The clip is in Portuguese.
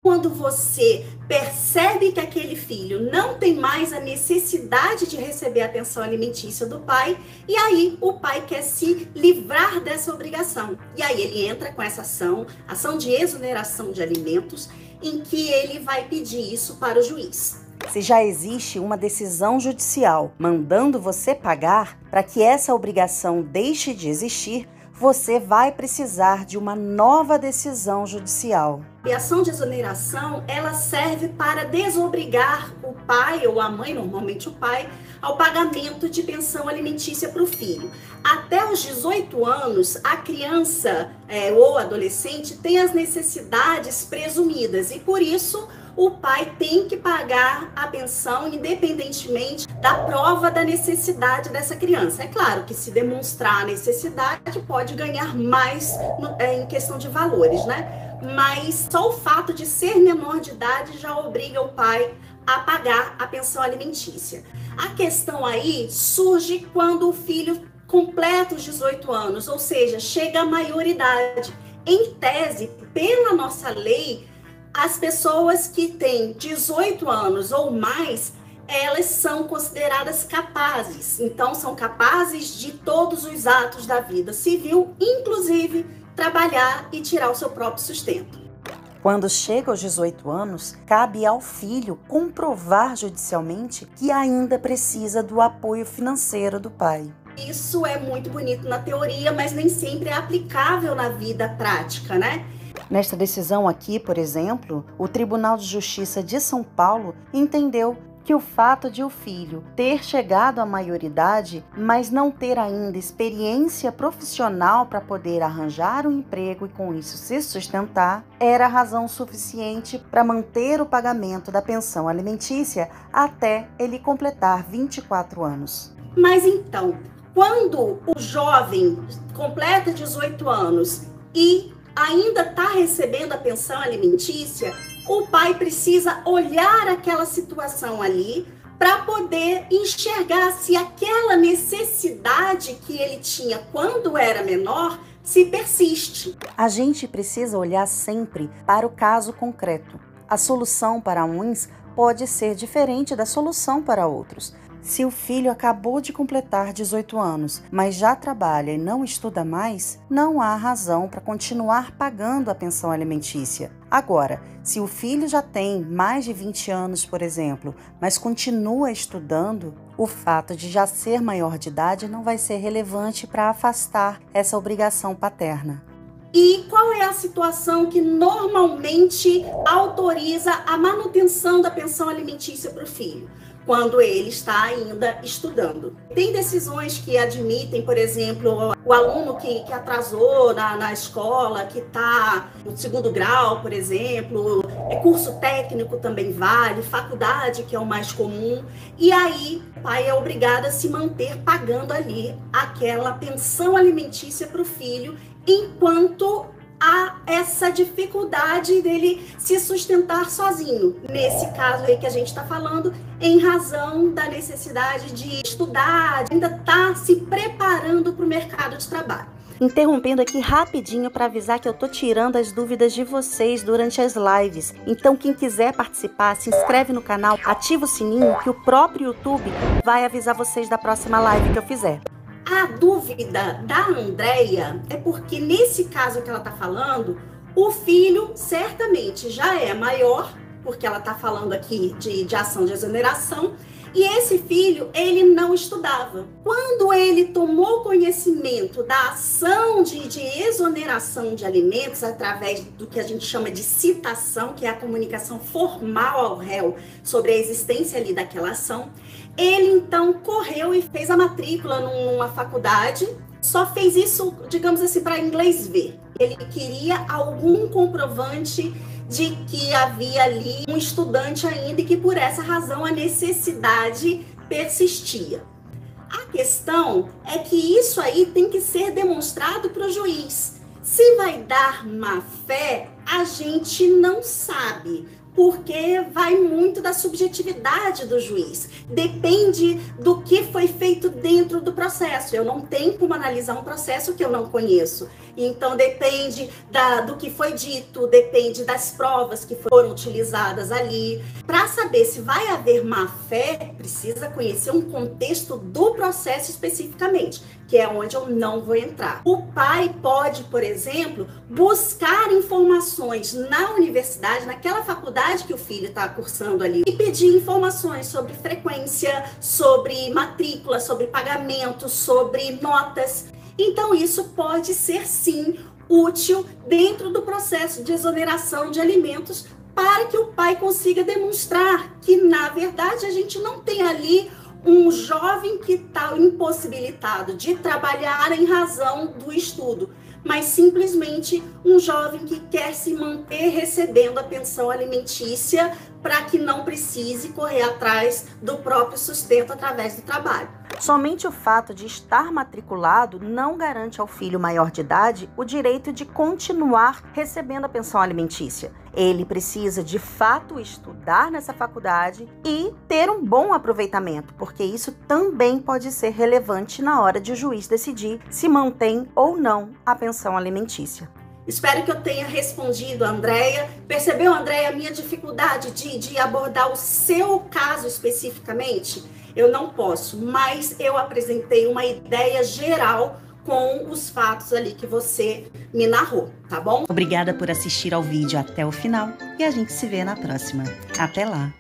Quando você percebe que aquele filho não tem mais a necessidade de receber a pensão alimentícia do pai, e aí o pai quer se livrar dessa obrigação. E aí ele entra com essa ação de exoneração de alimentos, em que ele vai pedir isso para o juiz. Se já existe uma decisão judicial mandando você pagar, para que essa obrigação deixe de existir, você vai precisar de uma nova decisão judicial. E a ação de exoneração, ela serve para desobrigar o pai ou a mãe, normalmente o pai, ao pagamento de pensão alimentícia para o filho. Até os 18 anos, a criança ou adolescente tem as necessidades presumidas e, por isso, o pai tem que pagar a pensão independentemente da prova da necessidade dessa criança. É claro que se demonstrar a necessidade, pode ganhar mais em questão de valores, né? Mas só o fato de ser menor de idade já obriga o pai a pagar a pensão alimentícia. A questão aí surge quando o filho completa os 18 anos, ou seja, chega à maioridade. Em tese, pela nossa lei, as pessoas que têm 18 anos ou mais, elas são consideradas capazes. Então, são capazes de todos os atos da vida civil, inclusive trabalhar e tirar o seu próprio sustento. Quando chega aos 18 anos, cabe ao filho comprovar judicialmente que ainda precisa do apoio financeiro do pai. Isso é muito bonito na teoria, mas nem sempre é aplicável na vida prática, né? Nesta decisão aqui, por exemplo, o Tribunal de Justiça de São Paulo entendeu que o fato de o filho ter chegado à maioridade, mas não ter ainda experiência profissional para poder arranjar um emprego e com isso se sustentar, era razão suficiente para manter o pagamento da pensão alimentícia até ele completar 24 anos. Mas então, quando o jovem completa 18 anos e ainda está recebendo a pensão alimentícia, o pai precisa olhar aquela situação ali para poder enxergar se aquela necessidade que ele tinha quando era menor se persiste. A gente precisa olhar sempre para o caso concreto. A solução para uns pode ser diferente da solução para outros. Se o filho acabou de completar 18 anos, mas já trabalha e não estuda mais, não há razão para continuar pagando a pensão alimentícia. Agora, se o filho já tem mais de 20 anos, por exemplo, mas continua estudando, o fato de já ser maior de idade não vai ser relevante para afastar essa obrigação paterna. E qual é a situação que normalmente autoriza a manutenção da pensão alimentícia para o filho? Quando ele está ainda estudando. Tem decisões que admitem, por exemplo, o aluno que atrasou na escola, que está no segundo grau, por exemplo, curso técnico também vale, faculdade, que é o mais comum, e aí o pai é obrigado a se manter pagando ali aquela pensão alimentícia para o filho, enquanto há essa dificuldade dele se sustentar sozinho. Nesse caso aí que a gente está falando, em razão da necessidade de estudar, ainda está se preparando para o mercado de trabalho. Interrompendo aqui rapidinho para avisar que eu tô tirando as dúvidas de vocês durante as lives. Então quem quiser participar, se inscreve no canal, ativa o sininho que o próprio YouTube vai avisar vocês da próxima live que eu fizer. A dúvida da Andréia é porque nesse caso que ela está falando, o filho certamente já é maior, porque ela está falando aqui de ação de exoneração, e esse filho, ele não estudava. Quando ele tomou conhecimento da ação de exoneração de alimentos, através do que a gente chama de citação, que é a comunicação formal ao réu sobre a existência ali daquela ação, ele então correu e fez a matrícula numa faculdade, só fez isso, digamos assim, para inglês ver. Ele queria algum comprovante de que havia ali um estudante ainda e que por essa razão a necessidade persistia. A questão é que isso aí tem que ser demonstrado para o juiz. Se vai dar má fé, a gente não sabe, porque porque vai muito da subjetividade do juiz. Depende do que foi feito dentro do processo. Eu não tenho como analisar um processo que eu não conheço. Então, depende do que foi dito, depende das provas que foram utilizadas ali. Para saber se vai haver má-fé, precisa conhecer um contexto do processo especificamente, que é onde eu não vou entrar. O pai pode, por exemplo, buscar informações na universidade, naquela faculdade que o filho está cursando ali, e pedir informações sobre frequência, sobre matrícula, sobre pagamento, sobre notas. Então, isso pode ser, sim, útil dentro do processo de exoneração de alimentos para que o pai consiga demonstrar que, na verdade, a gente não tem ali um jovem que está impossibilitado de trabalhar em razão do estudo, mas simplesmente um jovem que quer se manter recebendo a pensão alimentícia para que não precise correr atrás do próprio sustento através do trabalho. Somente o fato de estar matriculado não garante ao filho maior de idade o direito de continuar recebendo a pensão alimentícia. Ele precisa, de fato, estudar nessa faculdade e ter um bom aproveitamento, porque isso também pode ser relevante na hora de o juiz decidir se mantém ou não a pensão alimentícia. Espero que eu tenha respondido, Andréia. Percebeu, Andréia, a minha dificuldade de abordar o seu caso especificamente? Eu não posso, mas eu apresentei uma ideia geral com os fatos ali que você me narrou, tá bom? Obrigada por assistir ao vídeo até o final e a gente se vê na próxima. Até lá!